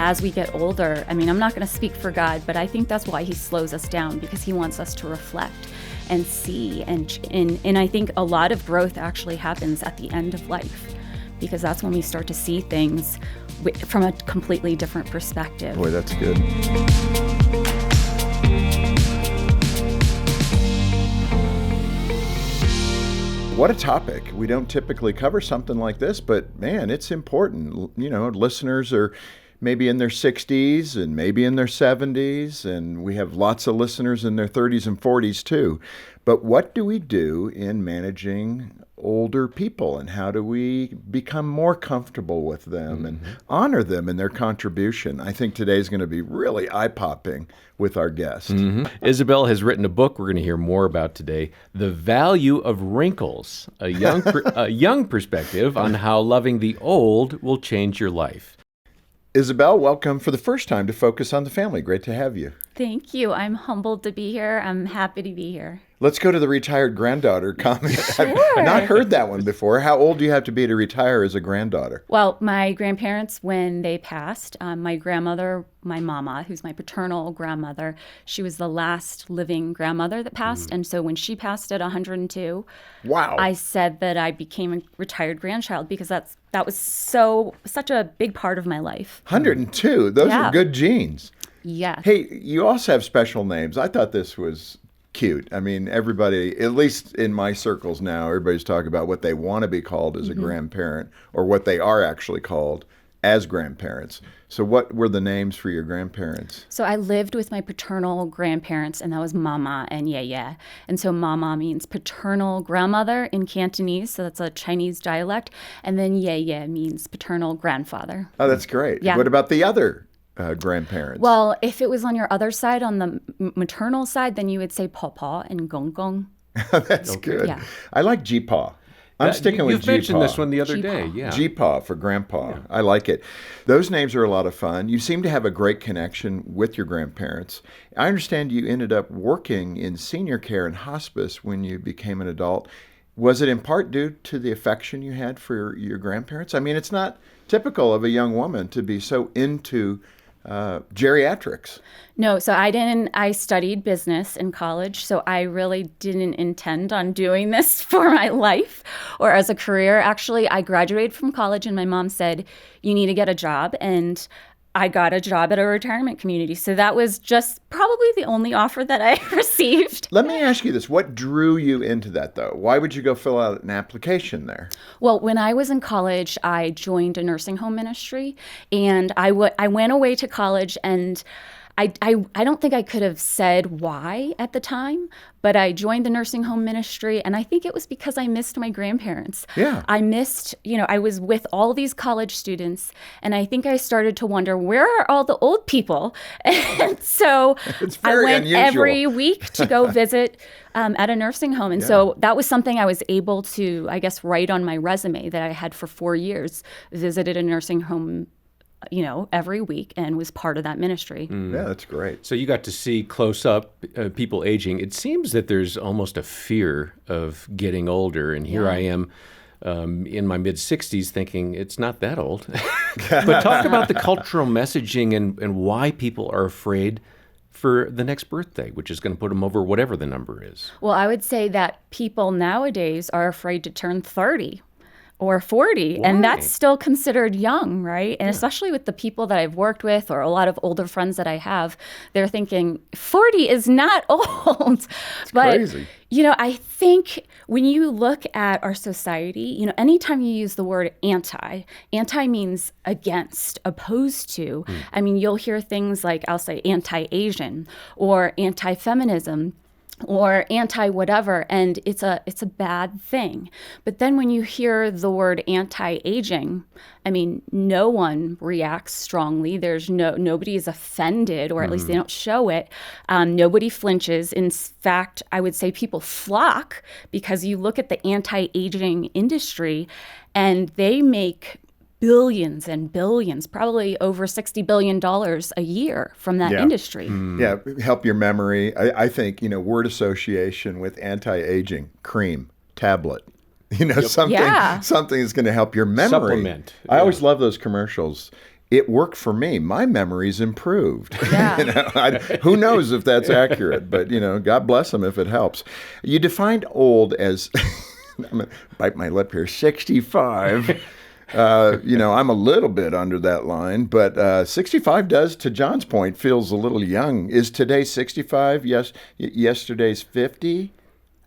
as we get older, I mean, I'm not going to speak for God, but I think that's why he slows us down, because he wants us to reflect and see. And I think a lot of growth actually happens at the end of life, because that's when we start to see things from a completely different perspective. Boy, that's good. What a topic. We don't typically cover something like this, but man, it's important. You know, listeners are maybe in their 60s and maybe in their 70s, and we have lots of listeners in their 30s and 40s too. But what do we do in managing older people, and how do we become more comfortable with them and honor them and their contribution? I think today's going to be really eye-popping with our guest. Isabelle has written a book we're going to hear more about today, The Value of Wrinkles, a young perspective on how loving the old will change your life. Isabelle, welcome for the first time to Focus on the Family. Great to have you. Thank you. I'm humbled to be here. I'm happy to be here. Let's go to the retired granddaughter comment. Sure. I've not heard that one before. How old do you have to be to retire as a granddaughter? Well, my grandparents, when they passed, my grandmother, my mama, who's my paternal grandmother, she was the last living grandmother that passed. And so when she passed at 102, wow, I said that I became a retired grandchild, because that was such a big part of my life. 102. Those are good genes. Yes. Hey, you also have special names. I thought this was cute. I mean, everybody, at least in my circles now, everybody's talking about what they want to be called as a grandparent, or what they are actually called as grandparents. So what were the names for your grandparents? So I lived with my paternal grandparents, and that was Mama and Yaya. And so Mama means paternal grandmother in Cantonese, so that's a Chinese dialect. And then Yaya means paternal grandfather. Oh, that's great. Yeah. What about the other grandparents? Well, if it was on your other side, on the maternal side, then you would say Papa and Gong Gong. That's good. Yeah. I like G-Paw. I'm sticking with G-Paw. You mentioned this one the other day. G-Paw. Yeah. G-Paw for grandpa. I like it. Those names are a lot of fun. You seem to have a great connection with your grandparents. I understand you ended up working in senior care and hospice when you became an adult. Was it in part due to the affection you had for your grandparents? I mean, it's not typical of a young woman to be so into geriatrics. No, so I studied business in college, so I really didn't intend on doing this for my life or as a career. Actually, I graduated from college and my mom said, you need to get a job, and I got a job at a retirement community. So that was just probably the only offer that I received. Let me ask you this. What drew you into that, though? Why would you go fill out an application there? Well, when I was in college, I joined a nursing home ministry, and I went away to college, and I don't think I could have said why at the time, but I joined the nursing home ministry, and I think it was because I missed my grandparents. Yeah. I missed, I was with all these college students, and I think I started to wonder, where are all the old people? And so I went unusual. every week to go visit at a nursing home. And so that was something I was able to, I guess, write on my resume that I had for 4 years, visited a nursing home every week, and was part of that ministry. Yeah, that's great. So you got to see close up people aging. It seems that there's almost a fear of getting older, and here I am in my mid-60s thinking it's not that old. But talk about the cultural messaging and why people are afraid for the next birthday, which is going to put them over whatever the number is. Well, I would say that people nowadays are afraid to turn 30 or 40, Why? and that's still considered young, right? And especially with the people that I've worked with, or a lot of older friends that I have, they're thinking 40 is not old. But crazy. I think when you look at our society, anytime you use the word anti means against, opposed to. I mean, you'll hear things like, I'll say anti-Asian or anti-feminism, or anti-whatever, and it's a bad thing. But then when you hear the word anti-aging, I mean, no one reacts strongly. There's nobody is offended, or at least they don't show it. Nobody flinches. In fact, I would say people flock, because you look at the anti-aging industry, and they make billions and billions, probably over $60 billion a year from that industry. Yeah, help your memory. I think, word association with anti-aging, cream, tablet. Something is going to help your memory. Supplement. I always love those commercials. it worked for me. My memory's improved. Yeah. Who knows if that's accurate, but God bless them if it helps. You defined old as, I'm going to bite my lip here, 65. I'm a little bit under that line, but 65 does, to John's point, feels a little young. Is today 65? Yes. Yesterday's 50?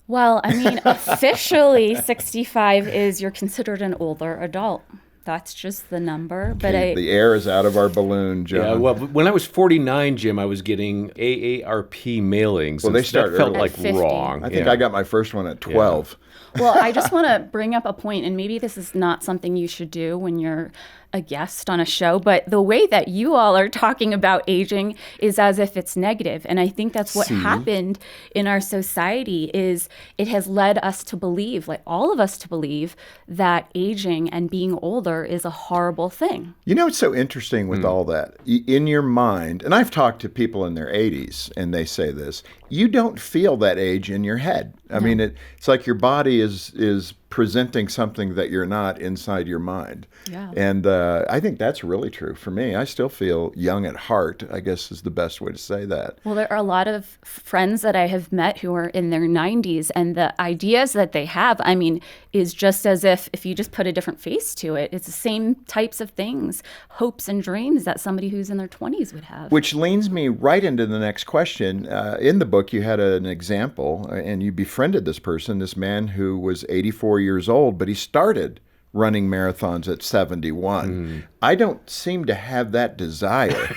Well, I mean, officially 65 is you're considered an older adult. That's just the number. But the air is out of our balloon, John. Yeah, well, when I was 49, Jim, I was getting AARP mailings. Well, they start that felt early. like At 50. wrong. I think I got my first one at 12. Well, I just want to bring up a point, and maybe this is not something you should do when you're a guest on a show, but the way that you all are talking about aging is as if it's negative. And I think that's what happened in our society is it has led us to believe, like all of us to believe, that aging and being older is a horrible thing. It's so interesting with all that. In your mind, and I've talked to people in their 80s, and they say this, you don't feel that age in your head. I mean, it's like your body is presenting something that you're not inside your mind. Yeah. And I think that's really true for me. I still feel young at heart, I guess is the best way to say that. Well, there are a lot of friends that I have met who are in their 90s, and the ideas that they have, I mean, is just as if you just put a different face to it. It's the same types of things, hopes and dreams that somebody who's in their 20s would have. Which leads me right into the next question. In the book, you had an example, and you befriended this person, this man who was 84 years old, but he started running marathons at 71. I don't seem to have that desire,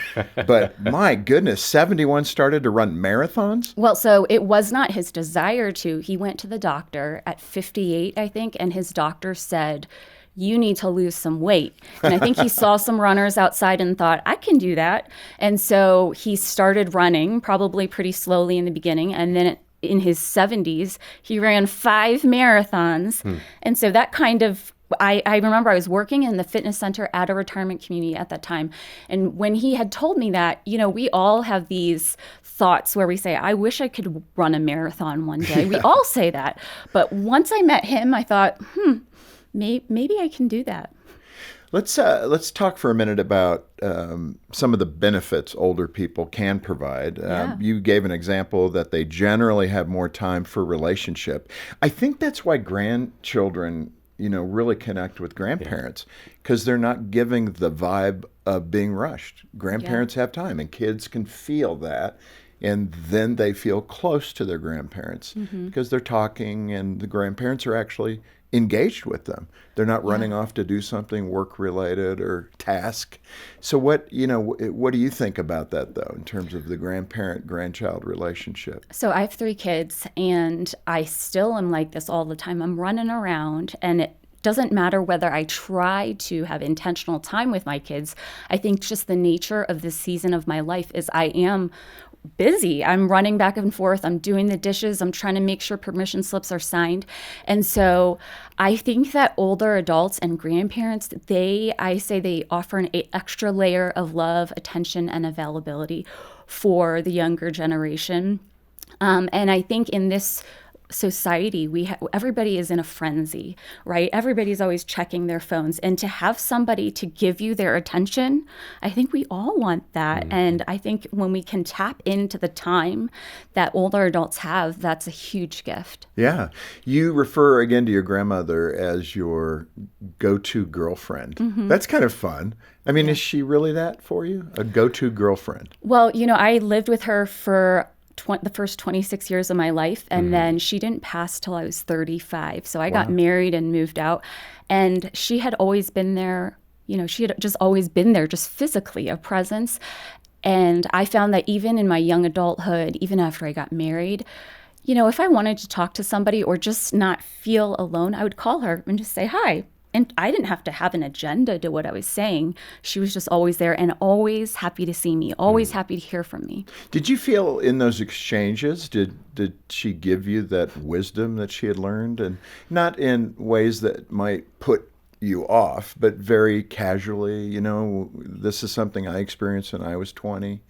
but my goodness, 71 started to run marathons? Well, so it was not his desire to. He went to the doctor at 58, I think, and his doctor said, you need to lose some weight. And I think he saw some runners outside and thought, I can do that. And so he started running, probably pretty slowly in the beginning, and then in his 70s, he ran 5 marathons. And so that kind of, I remember I was working in the fitness center at a retirement community at that time. And when he had told me that, we all have these thoughts where we say, I wish I could run a marathon one day. We all say that. But once I met him, I thought, maybe I can do that. Let's talk for a minute about some of the benefits older people can provide. You gave an example that they generally have more time for relationship. I think that's why grandchildren, really connect with grandparents, because they're not giving the vibe of being rushed. Grandparents have time, and kids can feel that. And then they feel close to their grandparents because they're talking, and the grandparents are actually engaged with them. They're not running off to do something work-related or task. So what do you think about that, though, in terms of the grandparent-grandchild relationship? So I have 3 kids, and I still am like this all the time. I'm running around, and it doesn't matter whether I try to have intentional time with my kids. I think just the nature of this season of my life is I am busy. I'm running back and forth. I'm doing the dishes. I'm trying to make sure permission slips are signed. And so I think that older adults and grandparents, I say they offer an extra layer of love, attention, and availability for the younger generation. And I think in this society, everybody is in a frenzy, right? Everybody's always checking their phones, and to have somebody to give you their attention, I think we all want that. And I think when we can tap into the time that older adults have, that's a huge gift. Yeah. You refer again to your grandmother as your go-to girlfriend. That's kind of fun. I mean, is she really that for you? A go-to girlfriend? Well, I lived with her for the first 26 years of my life, and then she didn't pass till I was 35. So I got married and moved out, and she had always been there. She had just always been there, just physically a presence. And I found that even in my young adulthood, even after I got married, if I wanted to talk to somebody or just not feel alone, I would call her and just say hi. And I didn't have to have an agenda to what I was saying. She was just always there and always happy to see me, always happy to hear from me. Did you feel in those exchanges, did she give you that wisdom that she had learned? And not in ways that might put you off, but very casually, this is something I experienced when I was 20?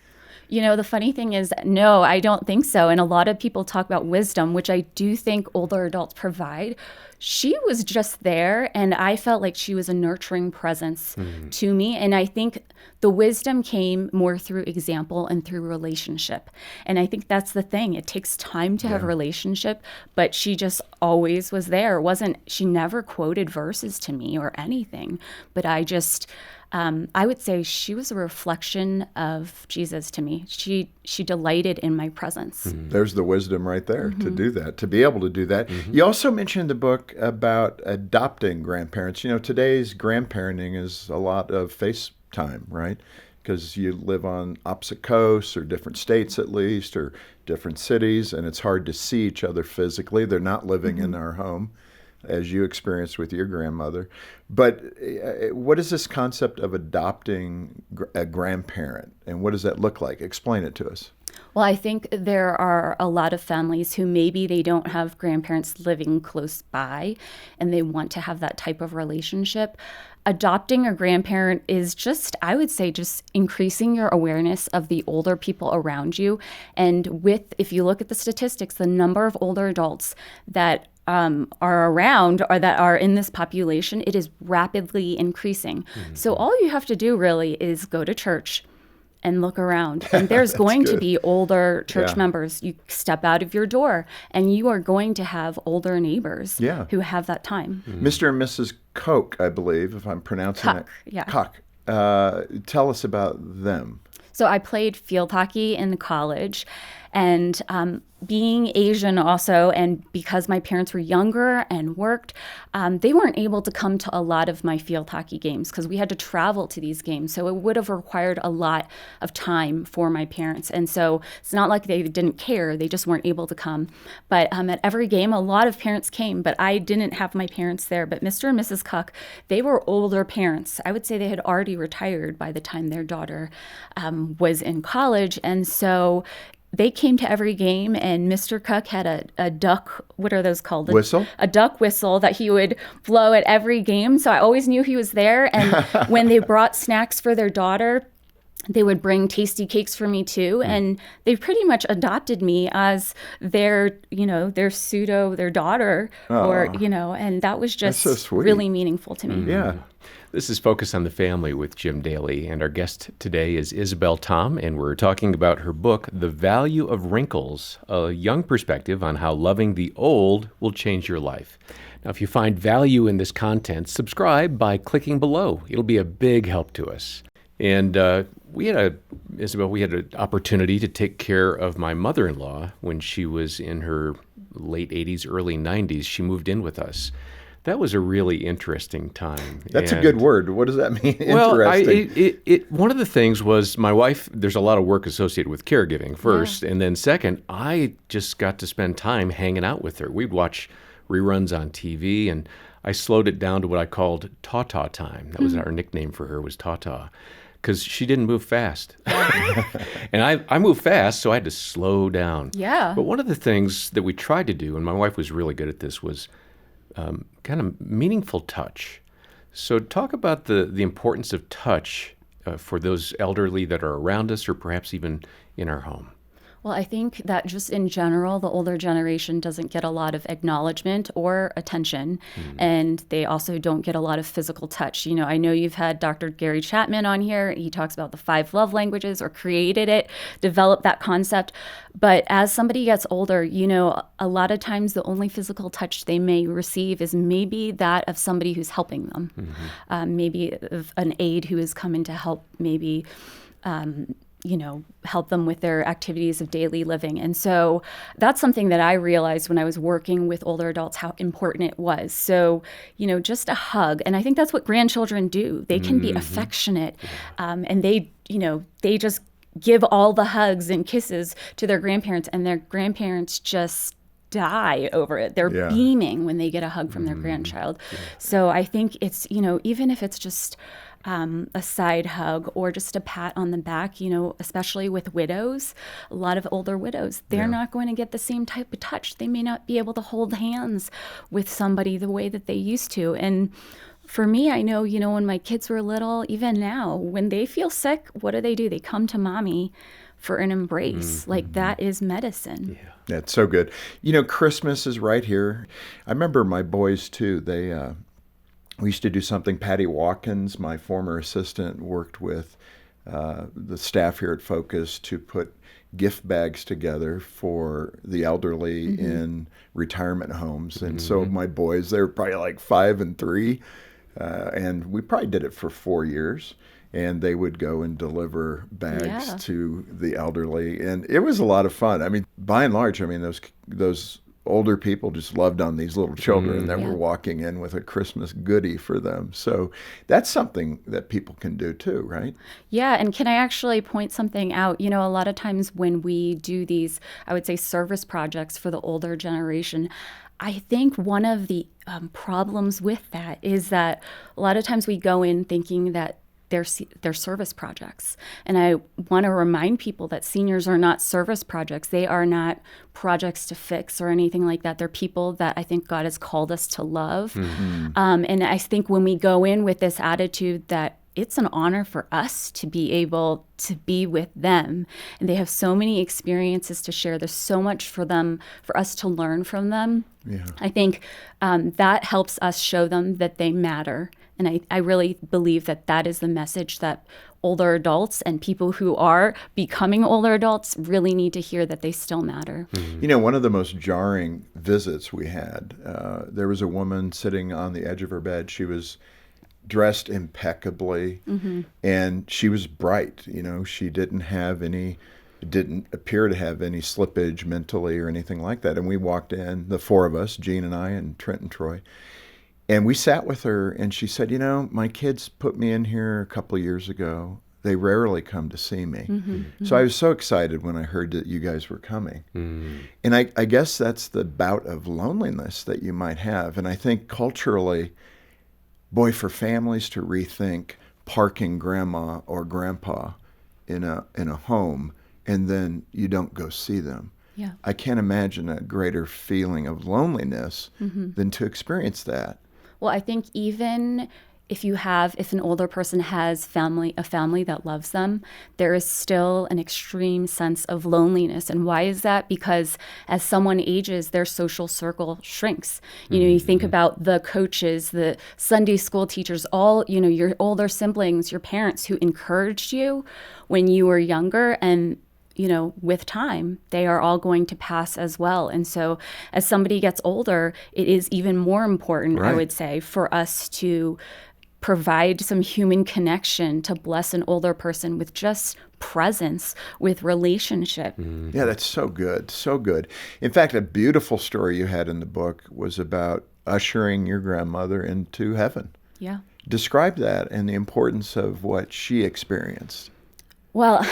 The funny thing is, no, I don't think so. And a lot of people talk about wisdom, which I do think older adults provide. she was just there, and I felt like she was a nurturing presence to me. And I think the wisdom came more through example and through relationship. And I think that's the thing. It takes time to have a relationship, but she just always was there. She never quoted verses to me or anything, but I would say she was a reflection of Jesus to me. She delighted in my presence. There's the wisdom right there to do that, to be able to do that. You also mentioned in the book about adopting grandparents. Today's grandparenting is a lot of FaceTime, right? Because you live on opposite coasts or different states at least, or different cities, and it's hard to see each other physically. They're not living in our home, as you experienced with your grandmother. But what is this concept of adopting a grandparent, and what does that look like? Explain it to us. Well, I think there are a lot of families who maybe they don't have grandparents living close by and they want to have that type of relationship. Adopting a grandparent is I would say, just increasing your awareness of the older people around you. And if you look at the statistics, the number of older adults that are around or that are in this population, it is rapidly increasing. So all you have to do really is go to church and look around. And there's going to be older church members. You step out of your door and you are going to have older neighbors who have that time. Mr. and Mrs. Koch, I believe, if I'm pronouncing Koch, it. Koch. Tell us about them. So I played field hockey in college, and being Asian also, and because my parents were younger and worked, they weren't able to come to a lot of my field hockey games because we had to travel to these games. So it would have required a lot of time for my parents. And so it's not like they didn't care, they just weren't able to come. But at every game, a lot of parents came, but I didn't have my parents there. But Mr. and Mrs. Koch, they were older parents. I would say they had already retired by the time their daughter was in college. And so they came to every game, and Mr. Koch had a duck, what are those called? Whistle? A duck whistle that he would blow at every game. So I always knew he was there. And when they brought snacks for their daughter, they would bring tasty cakes for me too. And they pretty much adopted me as their daughter, and that was just so sweet. really meaningful to me. Yeah. This is Focus on the Family with Jim Daly, and our guest today is Isabel Tom, and we're talking about her book, The Value of Wrinkles, a young perspective on how loving the old will change your life. Now, if you find value in this content, subscribe by clicking below. It'll be a big help to us. And we had an opportunity to take care of my mother-in-law when she was in her late 80s, early 90s. She moved in with us. That was a really interesting time. That's a good word. What does that mean? Well, Interesting. one of the things was my wife, there's a lot of work associated with caregiving first. And then second, I just got to spend time hanging out with her. We'd watch reruns on TV, and I slowed it down to what I called Taw-Taw time. That was our nickname for her, was Taw-Taw, because she didn't move fast. And I moved fast, so I had to slow down. Yeah. But one of the things that we tried to do, and my wife was really good at this, was kind of meaningful touch. So talk about the importance of touch for those elderly that are around us or perhaps even in our home. Well, I think that just in general, the older generation doesn't get a lot of acknowledgement or attention, and they also don't get a lot of physical touch. I know you've had Dr. Gary Chapman on here. He talks about the 5 love languages, or created it, developed that concept. But as somebody gets older, a lot of times the only physical touch they may receive is maybe that of somebody who's helping them, maybe of an aide who is coming to help, maybe help them with their activities of daily living. And so that's something that I realized when I was working with older adults, how important it was. So, just a hug. And I think that's what grandchildren do. They can be affectionate, and they just give all the hugs and kisses to their grandparents, and their grandparents just die over it. They're beaming when they get a hug from their grandchild. So I think it's, even if it's just a side hug or just a pat on the back, especially with widows, a lot of older widows, they're not going to get the same type of touch. They may not be able to hold hands with somebody the way that they used to. And for me, I know, when my kids were little, even now, when they feel sick, what do? They come to mommy for an embrace. Like that is medicine. Yeah. That's so good. Christmas is right here. I remember my boys too. We used to do something. Patty Watkins, my former assistant, worked with the staff here at Focus to put gift bags together for the elderly in retirement homes. And so my boys, they were probably like 5 and 3, and we probably did it for 4 years. And they would go and deliver bags to the elderly, and it was a lot of fun. I mean, by and large, those older people just loved on these little children that were walking in with a Christmas goodie for them. So that's something that people can do too, right? Yeah, and can I actually point something out? A lot of times when we do these, I would say, service projects for the older generation, I think one of the problems with that is that a lot of times we go in thinking that they're service projects. And I want to remind people that seniors are not service projects. They are not projects to fix or anything like that. They're people that I think God has called us to love. And I think when we go in with this attitude that it's an honor for us to be able to be with them, and they have so many experiences to share. There's so much for us to learn from them. Yeah. I think that helps us show them that they matter. And I really believe that is the message that older adults and people who are becoming older adults really need to hear, that they still matter. One of the most jarring visits we had, there was a woman sitting on the edge of her bed. She was dressed impeccably, and she was bright. She didn't appear to have any slippage mentally or anything like that. And we walked in, the 4 of us, Gene and I and Trent and Troy, and we sat with her, and she said, my kids put me in here a couple of years ago. They rarely come to see me. So I was so excited when I heard that you guys were coming. And I guess that's the bout of loneliness that you might have. And I think culturally, boy, for families to rethink parking grandma or grandpa in a home, and then you don't go see them. Yeah. I can't imagine a greater feeling of loneliness than to experience that. Well, I think even if an older person has a family that loves them, there is still an extreme sense of loneliness. And why is that? Because as someone ages, their social circle shrinks. You think about the coaches, the Sunday school teachers, all, your older siblings, your parents who encouraged you when you were younger, and with time, they are all going to pass as well. And so as somebody gets older, it is even more important, I would say, for us to provide some human connection to bless an older person with just presence, with relationship. Yeah, that's so good. So good. In fact, a beautiful story you had in the book was about ushering your grandmother into heaven. Yeah. Describe that and the importance of what she experienced. Well,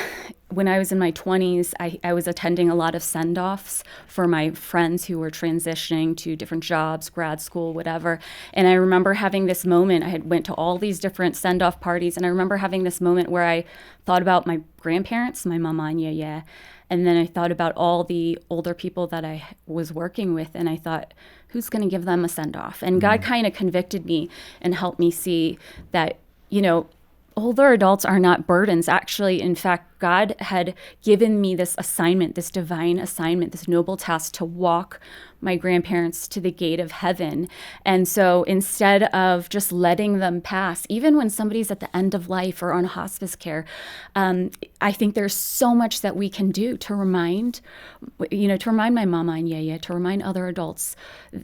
when I was in my 20s, I was attending a lot of send-offs for my friends who were transitioning to different jobs, grad school, whatever. And I remember having this moment. I had went to all these different send-off parties, and I remember having this moment where I thought about my grandparents, my mama and yaya, and then I thought about all the older people that I was working with, and I thought, who's going to give them a send-off? And God kind of convicted me and helped me see that, older adults are not burdens. Actually, in fact, God had given me this assignment, this divine assignment, this noble task to walk my grandparents to the gate of heaven. And so instead of just letting them pass, even when somebody's at the end of life or on hospice care, I think there's so much that we can do to remind my mama and yaya, to remind older adults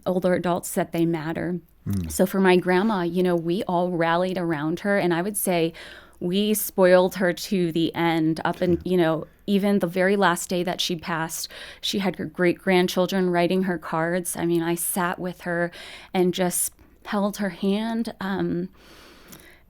that they matter. So for my grandma, we all rallied around her, and I would say we spoiled her to the end up and, even the very last day that she passed, she had her great-grandchildren writing her cards. I mean, I sat with her and just held her hand.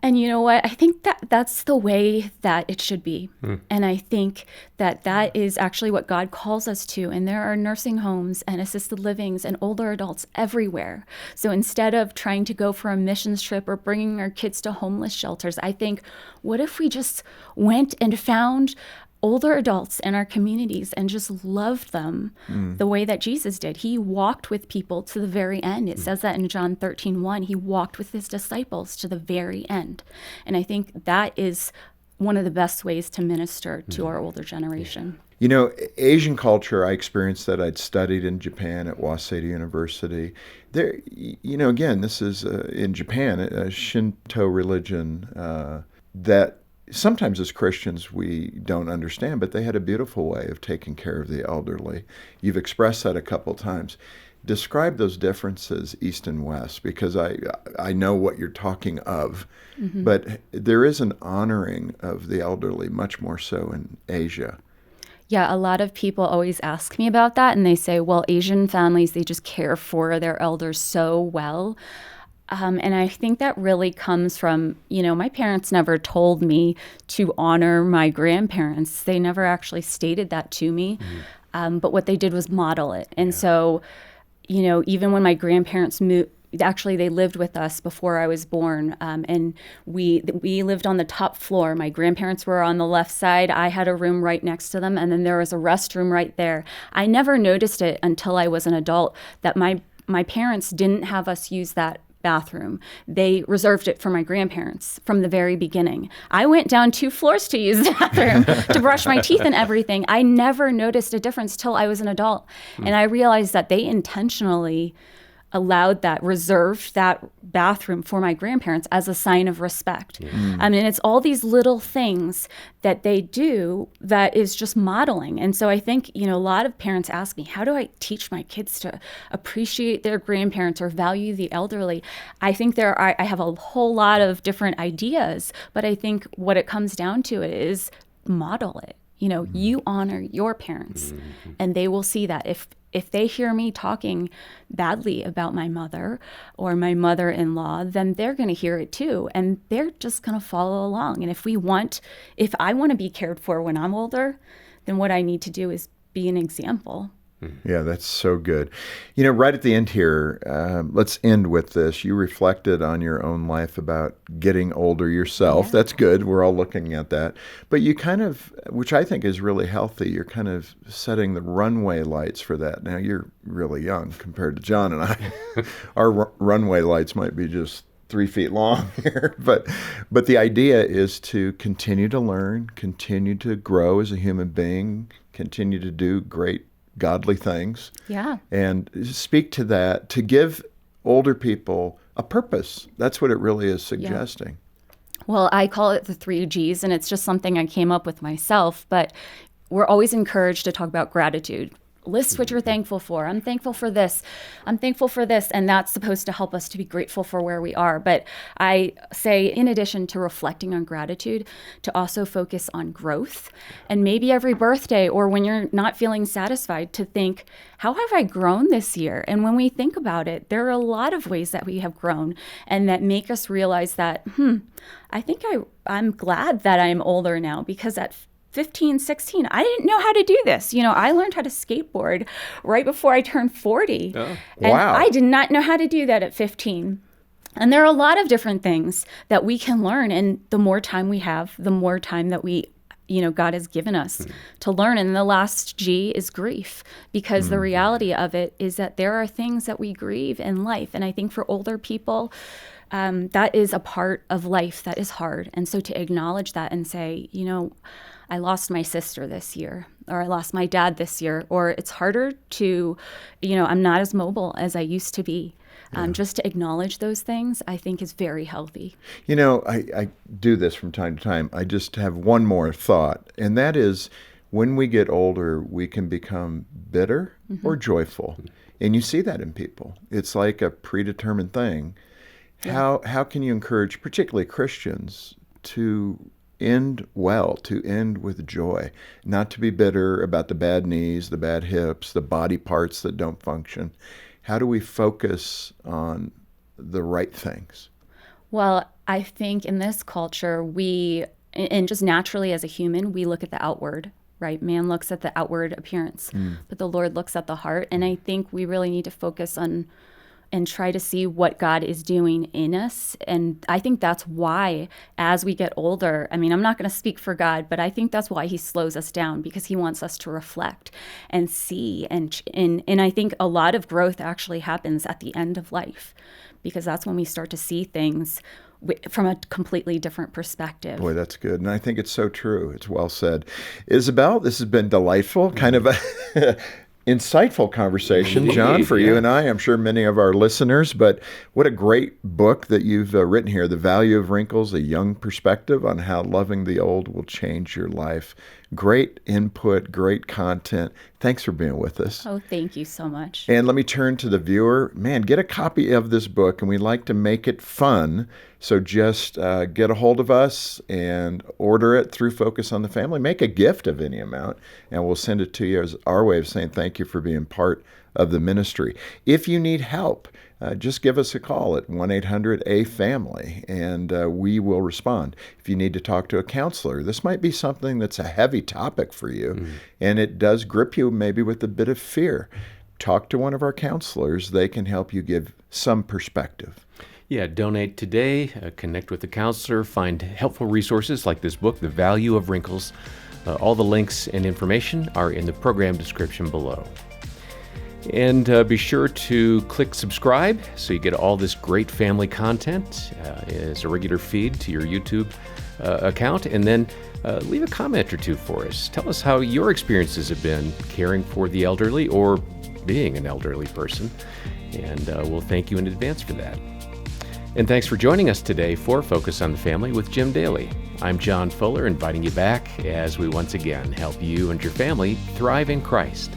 And you know what? I think that's the way that it should be. And I think that is actually what God calls us to. And there are nursing homes and assisted livings and older adults everywhere. So instead of trying to go for a missions trip or bringing our kids to homeless shelters, I think, what if we just went and found older adults in our communities and just loved them the way that Jesus did? He walked with people to the very end. It says that in John 13:1. He walked with his disciples to the very end. And I think that is one of the best ways to minister to our older generation. You know, Asian culture, I experienced that. I'd studied in Japan at Waseda University. There, you know, again, this is in Japan, a Shinto religion that sometimes as Christians we don't understand, but they had a beautiful way of taking care of the elderly. You've expressed that a couple times. Describe those differences, East and West, because I know what you're talking of, but there is an honoring of the elderly much more so in Asia. Yeah, a lot of people always ask me about that, and they say, well, Asian families, they just care for their elders so well. And I think that really comes from, you know, my parents never told me to honor my grandparents. They never actually stated that to me. But what they did was model it. And so, you know, even when my grandparents moved, actually they lived with us before I was born. And we lived on the top floor. My grandparents were on the left side. I had a room right next to them. And then there was a restroom right there. I never noticed it until I was an adult that my parents didn't have us use that bathroom. They reserved it for my grandparents from the very beginning. I went down 2 floors to use the bathroom to brush my teeth and everything. I never noticed a difference till I was an adult. And I realized that they intentionally allowed that, reserved that bathroom for my grandparents as a sign of respect. I mean, it's all these little things that they do that is just modeling. And so I think, you know, a lot of parents ask me, how do I teach my kids to appreciate their grandparents or value the elderly? I think I have a whole lot of different ideas, but I think what it comes down to is model it. You know, you honor your parents and they will see that. If they hear me talking badly about my mother or my mother-in-law, then they're going to hear it too. And they're just going to follow along. And if I want to be cared for when I'm older, then what I need to do is be an example. Yeah, that's so good. You know, right at the end here, let's end with this. You reflected on your own life about getting older yourself. That's good. We're all looking at that. But you kind of, which I think is really healthy, you're kind of setting the runway lights for that. Now, you're really young compared to John and I. Our runway lights might be just 3 feet long here, but the idea is to continue to learn, continue to grow as a human being, continue to do great godly things. Yeah. And speak to that, to give older people a purpose. That's what it really is suggesting. Well, I call it the 3 Gs, and it's just something I came up with myself, but we're always encouraged to talk about gratitude. List what you're thankful for. I'm thankful for this. I'm thankful for this. And that's supposed to help us to be grateful for where we are. But I say, in addition to reflecting on gratitude, to also focus on growth. And maybe every birthday or when you're not feeling satisfied, to think, how have I grown this year? And when we think about it, there are a lot of ways that we have grown and that make us realize that, I think I'm glad that I'm older now, because at 15, 16, I didn't know how to do this. You know, I learned how to skateboard right before I turned 40. Oh, and wow. I did not know how to do that at 15. And there are a lot of different things that we can learn. And the more time we have, the more time that God has given us to learn. And the last G is grief, because the reality of it is that there are things that we grieve in life. And I think for older people, that is a part of life that is hard. And so to acknowledge that and say, you know, I lost my sister this year, or I lost my dad this year, or it's harder to, I'm not as mobile as I used to be. Just to acknowledge those things, I think is very healthy. You know, I do this from time to time. I just have one more thought, and that is, when we get older, we can become bitter or joyful. And you see that in people. It's like a predetermined thing. Yeah. How can you encourage, particularly Christians, to end well, to end with joy, not to be bitter about the bad knees, the bad hips, the body parts that don't function? How do we focus on the right things? Well, I think in this culture, and just naturally as a human, we look at the outward, right? Man looks at the outward appearance, but the Lord looks at the heart. And I think we really need to focus on and try to see what God is doing in us. And I think that's why, as we get older, I'm not going to speak for God, but I think that's why he slows us down, because he wants us to reflect and see. And I think a lot of growth actually happens at the end of life, because that's when we start to see things from a completely different perspective. Boy, that's good. And I think it's so true. It's well said. Isabel, this has been delightful, kind of a insightful conversation, John, for you and I. I'm sure many of our listeners, but what a great book that you've written here, The Value of Wrinkles, a young perspective on how loving the old will change your life. Great input, great content. Thanks for being with us. Oh, thank you so much. And let me turn to the viewer. Man, get a copy of this book, and we like to make it fun. So just get a hold of us and order it through Focus on the Family. Make a gift of any amount, and we'll send it to you as our way of saying thank you for being part of the ministry. If you need help, just give us a call at 1-800-A-FAMILY, and we will respond. If you need to talk to a counselor, this might be something that's a heavy topic for you, and it does grip you maybe with a bit of fear. Talk to one of our counselors. They can help you give some perspective. Yeah, donate today, connect with a counselor, find helpful resources like this book, The Value of Wrinkles. All the links and information are in the program description below. And be sure to click subscribe so you get all this great family content as a regular feed to your YouTube account. And then leave a comment or two for us. Tell us how your experiences have been caring for the elderly or being an elderly person. And we'll thank you in advance for that. And thanks for joining us today for Focus on the Family with Jim Daly. I'm John Fuller, inviting you back as we once again help you and your family thrive in Christ.